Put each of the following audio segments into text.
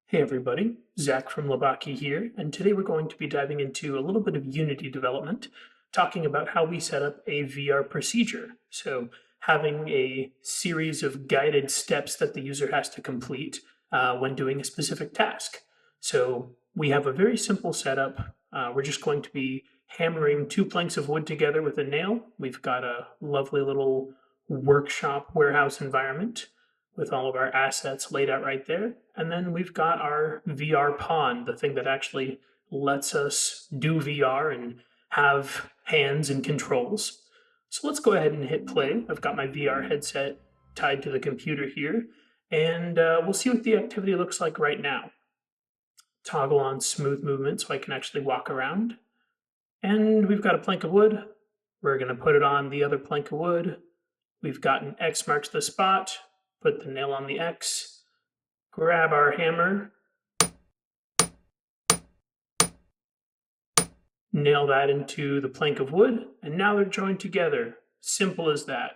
Hey everybody, Zach from Labaki here, and today we're going to be diving into a little bit of Unity development, talking about how we set up a VR procedure. So, having a series of guided steps that the user has to complete when doing a specific task. So, we have a very simple setup. We're just going to be hammering two planks of wood together with a nail. We've got a lovely little workshop warehouse environment with all of our assets laid out right there. And then we've got our VR pond, the thing that actually lets us do VR and have hands and controls. So let's go ahead and hit play. I've got my VR headset tied to the computer here, and we'll see what the activity looks like right now. Toggle on smooth movement so I can actually walk around. And we've got a plank of wood. We're going to put it on the other plank of wood. We've got an X marks the spot. Put the nail on the X, grab our hammer, nail that into the plank of wood, and now they're joined together. Simple as that.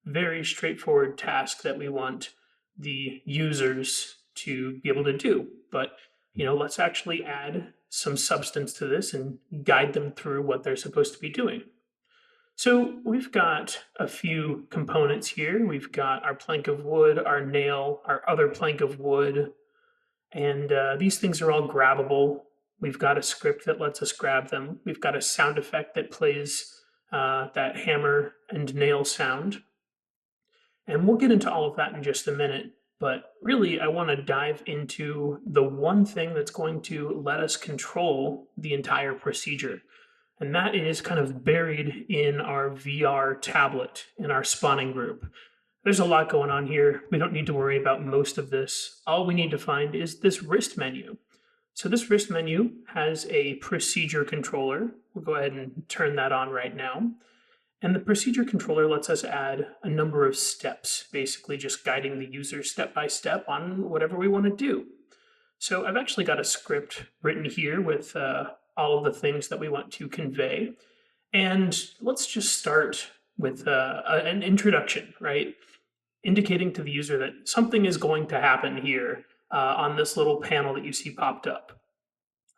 Very straightforward task that we want the users to be able to do. But, let's actually add some substance to this and guide them through what they're supposed to be doing. So we've got a few components here. We've got our plank of wood, our nail, our other plank of wood, and these things are all grabbable. We've got a script that lets us grab them. We've got a sound effect that plays that hammer and nail sound. And we'll get into all of that in just a minute. But really, I want to dive into the one thing that's going to let us control the entire procedure. And that is kind of buried in our VR tablet in our spawning group. There's a lot going on here. We don't need to worry about most of this. All we need to find is this wrist menu. So this wrist menu has a procedure controller. We'll go ahead and turn that on right now. And the procedure controller lets us add a number of steps, basically just guiding the user step by step on whatever we want to do. So I've actually got a script written here with all of the things that we want to convey. And let's just start with an introduction, right? Indicating to the user that something is going to happen here on this little panel that you see popped up.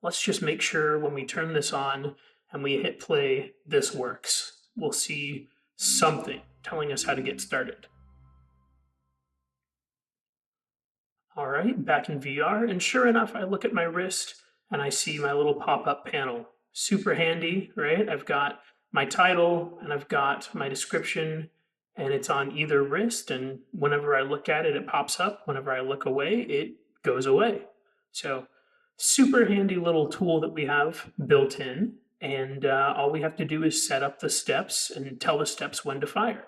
Let's just make sure when we turn this on and we hit play, this works. We'll see something telling us how to get started. All right, back in VR, and sure enough, I look at my wrist and I see my little pop-up panel. Super handy, right? I've got my title and I've got my description, and it's on either wrist, and whenever I look at it, it pops up. Whenever I look away, it goes away. So super handy little tool that we have built in, and all we have to do is set up the steps and tell the steps when to fire.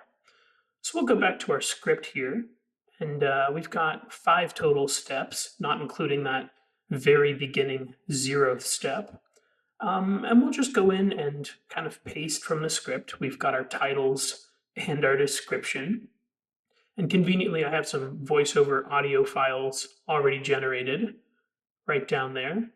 So we'll go back to our script here, and we've got 5 total steps, not including that very beginning 0th step. And we'll just go in and kind of paste from the script. We've got our titles and our description. And conveniently, I have some voiceover audio files already generated right down there.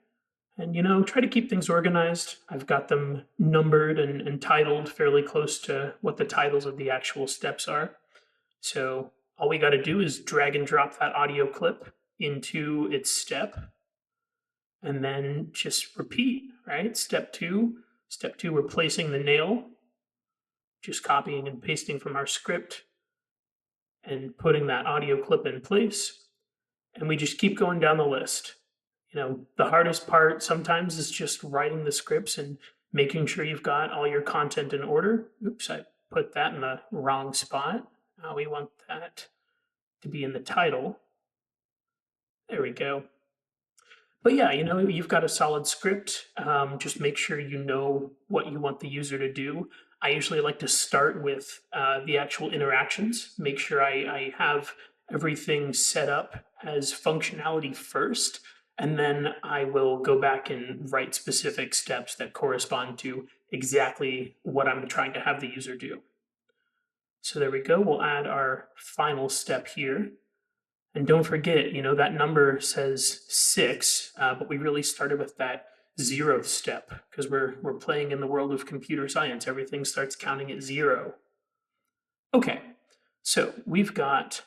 And, try to keep things organized. I've got them numbered and titled fairly close to what the titles of the actual steps are. So all we got to do is drag and drop that audio clip into its step, and then just repeat, right? Step two, replacing the nail, just copying and pasting from our script and putting that audio clip in place. And we just keep going down the list. The hardest part sometimes is just writing the scripts and making sure you've got all your content in order. Oops, I put that in the wrong spot. We want that to be in the title. There we go. But yeah, you've got a solid script. Just make sure you know what you want the user to do. I usually like to start with the actual interactions, make sure I have everything set up as functionality first, and then I will go back and write specific steps that correspond to exactly what I'm trying to have the user do. So there we go. We'll add our final step here. And don't forget, that number says 6, but we really started with that 0th step because we're playing in the world of computer science. Everything starts counting at 0. Okay, so we've got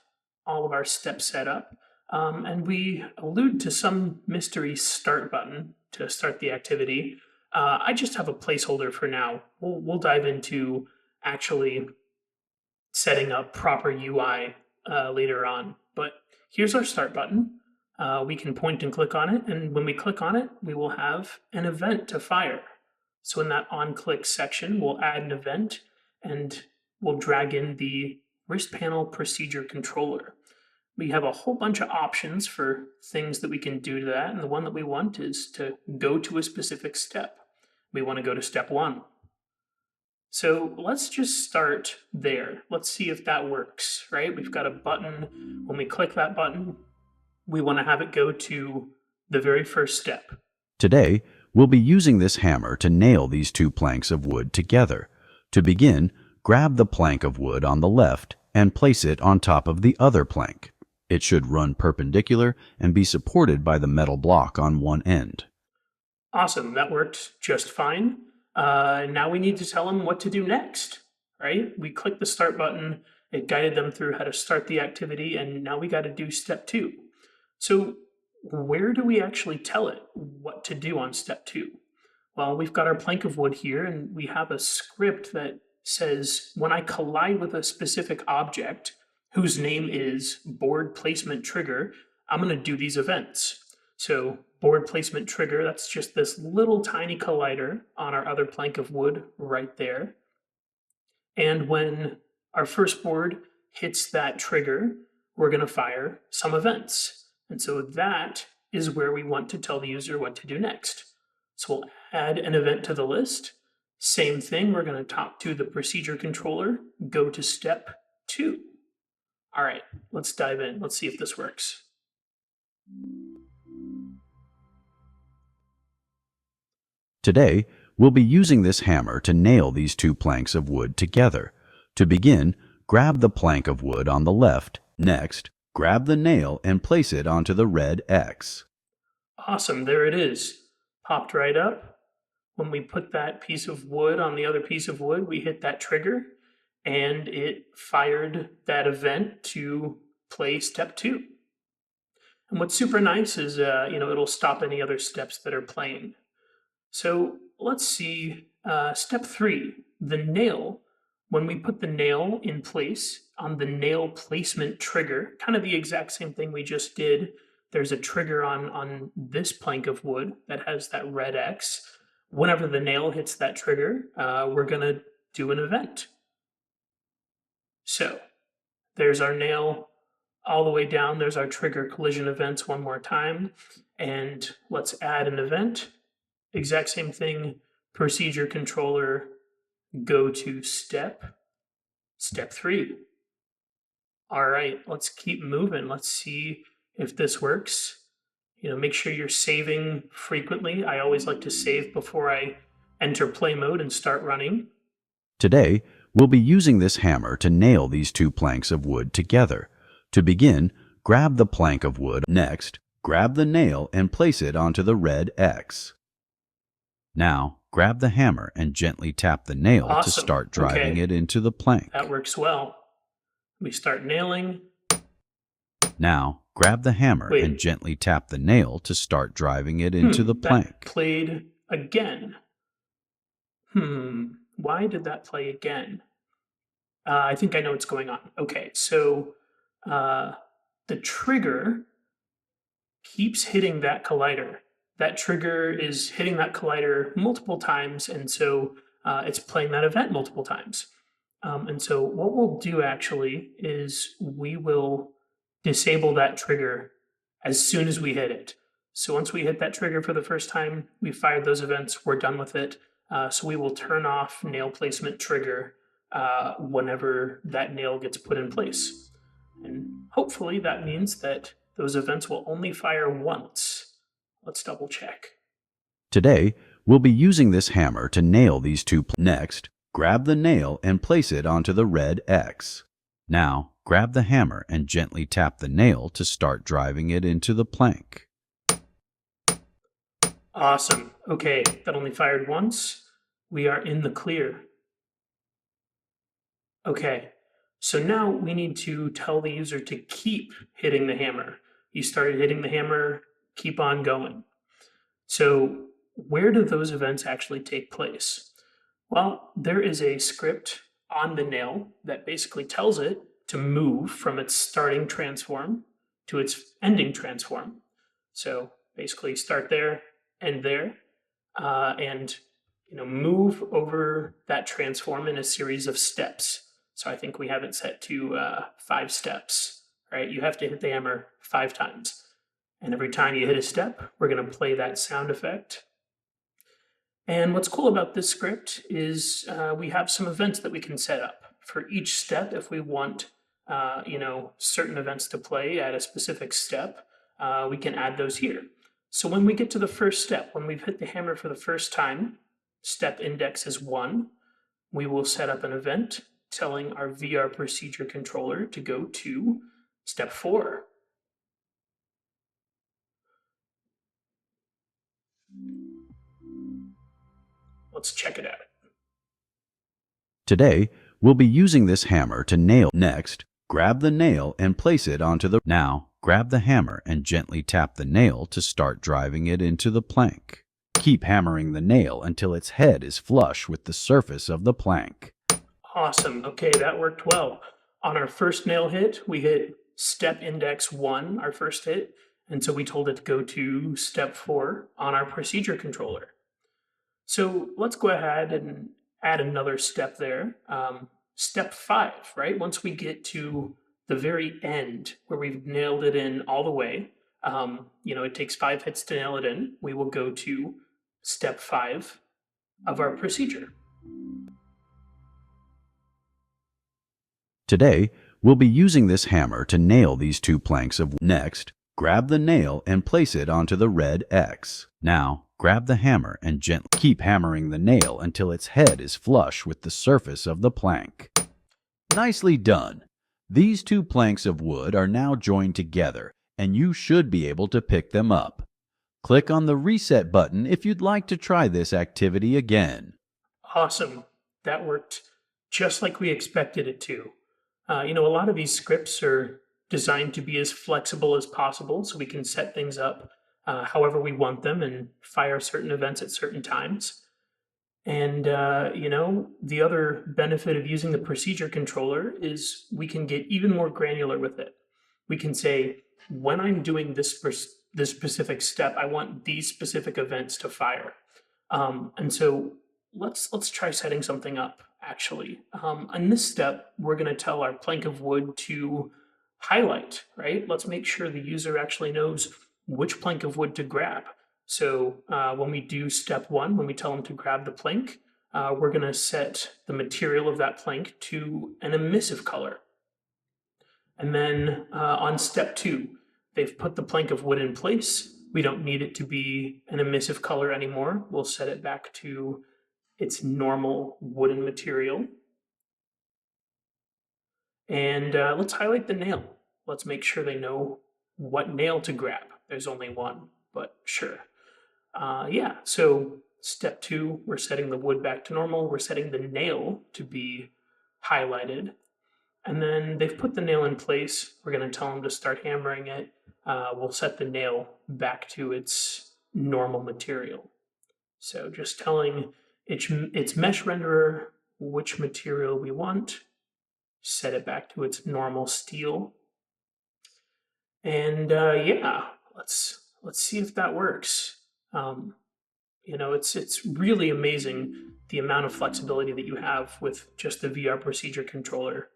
all of our steps set up. And we allude to some mystery start button to start the activity. I just have a placeholder for now. We'll dive into actually setting up proper UI later on. But here's our start button. We can point and click on it, and when we click on it, we will have an event to fire. So in that on-click section, we'll add an event, and we'll drag in the wrist panel procedure controller. We have a whole bunch of options for things that we can do to that, and the one that we want is to go to a specific step. We want to go to step 1. So let's just start there. Let's see if that works, right? We've got a button. When we click that button, we want to have it go to the very first step. Today, we'll be using this hammer to nail these 2 planks of wood together. To begin, grab the plank of wood on the left and place it on top of the other plank. It should run perpendicular and be supported by the metal block on one end. Awesome, that worked just fine. Now we need to tell them what to do next, right? We clicked the start button, it guided them through how to start the activity, and now we got to do step 2. So where do we actually tell it what to do on step 2? Well, we've got our plank of wood here, and we have a script that says when I collide with a specific object whose name is board placement trigger, I'm going to do these events. So board placement trigger, that's just this little tiny collider on our other plank of wood right there. And when our first board hits that trigger, we're going to fire some events. And so that is where we want to tell the user what to do next. So we'll add an event to the list. Same thing, we're going to talk to the procedure controller, go to step 2. All right, let's dive in. Let's see if this works. Today, we'll be using this hammer to nail these 2 planks of wood together. To begin, grab the plank of wood on the left. Next, grab the nail and place it onto the red X. Awesome, there it is. Popped right up. When we put that piece of wood on the other piece of wood, we hit that trigger, and it fired that event to play step 2. And what's super nice is, it'll stop any other steps that are playing. So let's see step 3, the nail. When we put the nail in place on the nail placement trigger, kind of the exact same thing we just did, there's a trigger on this plank of wood that has that red X. Whenever the nail hits that trigger, we're going to do an event. So there's our nail all the way down. There's our trigger collision events one more time. And let's add an event. Exact same thing, procedure controller, go to step 3. All right, let's keep moving. Let's see if this works. Make sure you're saving frequently. I always like to save before I enter play mode and start running. Today, we'll be using this hammer to nail these 2 planks of wood together. To begin, grab the plank of wood. Next, grab the nail and place it onto the red X. Now, grab the hammer and gently tap the nail to start driving it into the plank. That works well. We start nailing. Now, grab the hammer and gently tap the nail to start driving it into the plank. That played again. Why did that play again? I think I know what's going on. Okay, so the trigger keeps hitting that collider. That trigger is hitting that collider multiple times, and so it's playing that event multiple times. And so what we'll do actually is we will disable that trigger as soon as we hit it. So once we hit that trigger for the first time, we fired those events, we're done with it. So we will turn off nail placement trigger whenever that nail gets put in place. And hopefully that means that those events will only fire once. Let's double check. Today, we'll be using this hammer to nail these 2 planks. Next, grab the nail and place it onto the red X. Now, grab the hammer and gently tap the nail to start driving it into the plank. Awesome. Okay, that only fired once. We are in the clear. Okay, so now we need to tell the user to keep hitting the hammer. you started hitting the hammer, keep on going. So, where do those events actually take place? Well, there is a script on the nail that basically tells it to move from its starting transform to its ending transform. So basically, start there, end there, and move over that transform in a series of steps. So I think we have it set to 5 steps. Right? You have to hit the hammer 5 times, and every time you hit a step, we're going to play that sound effect. And what's cool about this script is we have some events that we can set up for each step. If we want, certain events to play at a specific step, we can add those here. So when we get to the first step, when we've hit the hammer for the first time, step index is 1. We will set up an event telling our VR procedure controller to go to step 4. Let's check it out. Today, we'll be using this hammer to nail. Next, grab the nail and place it onto the... Now, grab the hammer and gently tap the nail to start driving it into the plank. Keep hammering the nail until its head is flush with the surface of the plank. Awesome. Okay, that worked well. On our first nail hit, we hit step index 1, our first hit, and so we told it to go to step 4 on our procedure controller. So let's go ahead and add another step there. Step 5, right? Once we get to the very end where we've nailed it in all the way, it takes 5 hits to nail it in. We will go to step 5 of our procedure. Today, we'll be using this hammer to nail these 2 planks of wood. Next, grab the nail and place it onto the red X. Now, grab the hammer and gently keep hammering the nail until its head is flush with the surface of the plank. Nicely done! These 2 planks of wood are now joined together, and you should be able to pick them up. Click on the reset button if you'd like to try this activity again. Awesome. That worked just like we expected it to. A lot of these scripts are designed to be as flexible as possible so we can set things up however we want them and fire certain events at certain times. And, the other benefit of using the procedure controller is we can get even more granular with it. We can say, when I'm doing this specific step, I want these specific events to fire. And so let's try setting something up, actually. On this step, we're going to tell our plank of wood to highlight, right? Let's make sure the user actually knows which plank of wood to grab. So when we do step 1, when we tell them to grab the plank, we're going to set the material of that plank to an emissive color. And then on step 2, they've put the plank of wood in place. We don't need it to be an emissive color anymore. We'll set it back to its normal wooden material. And let's highlight the nail. Let's make sure they know what nail to grab. There's only one, but sure. So step 2, we're setting the wood back to normal. We're setting the nail to be highlighted. And then they've put the nail in place. We're going to tell them to start hammering it. We'll set the nail back to its normal material. So just telling its mesh renderer which material we want, set it back to its normal steel. And let's see if that works. It's really amazing the amount of flexibility that you have with just the VR procedure controller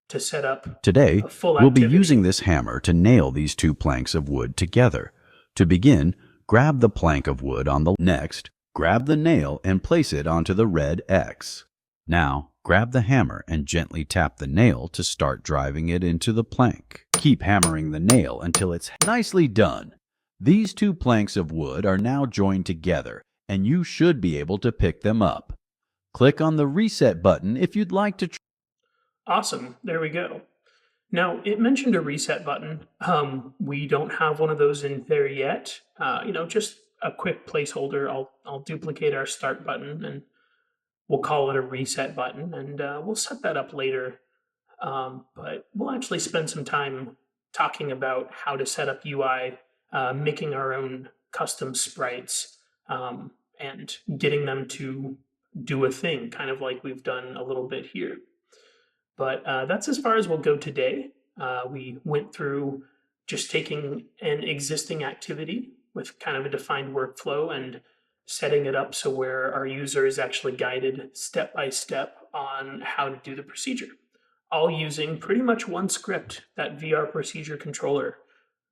to set up Today, a full we'll activity. be using this hammer to nail these 2 planks of wood together. To begin, grab the plank of wood on the... Next, grab the nail and place it onto the red X. Now, grab the hammer and gently tap the nail to start driving it into the plank. Keep hammering the nail until it's... Nicely done! These 2 planks of wood are now joined together, and you should be able to pick them up. Click on the reset button if you'd like to... Awesome. There we go. Now, it mentioned a reset button. We don't have one of those in there yet. Just a quick placeholder. I'll duplicate our start button and we'll call it a reset button, and we'll set that up later. But we'll actually spend some time talking about how to set up UI, making our own custom sprites, and getting them to do a thing, kind of like we've done a little bit here. But that's as far as we'll go today. We went through just taking an existing activity with kind of a defined workflow and setting it up so where our user is actually guided step by step on how to do the procedure, all using pretty much one script, that VR procedure controller.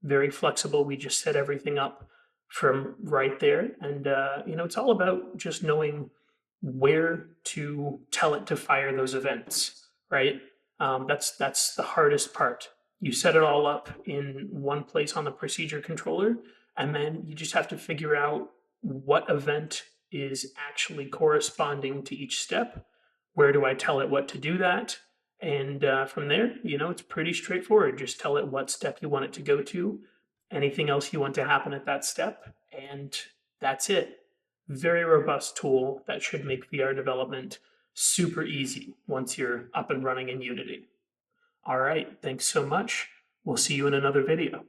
Very flexible. We just set everything up from right there. And, it's all about just knowing where to tell it to fire those events, right? That's the hardest part. You set it all up in one place on the procedure controller, and then you just have to figure out what event is actually corresponding to each step. Where do I tell it what to do that? And from there, it's pretty straightforward. Just tell it what step you want it to go to, anything else you want to happen at that step, and that's it. Very robust tool that should make VR development super easy once you're up and running in Unity. All right, thanks so much. We'll see you in another video.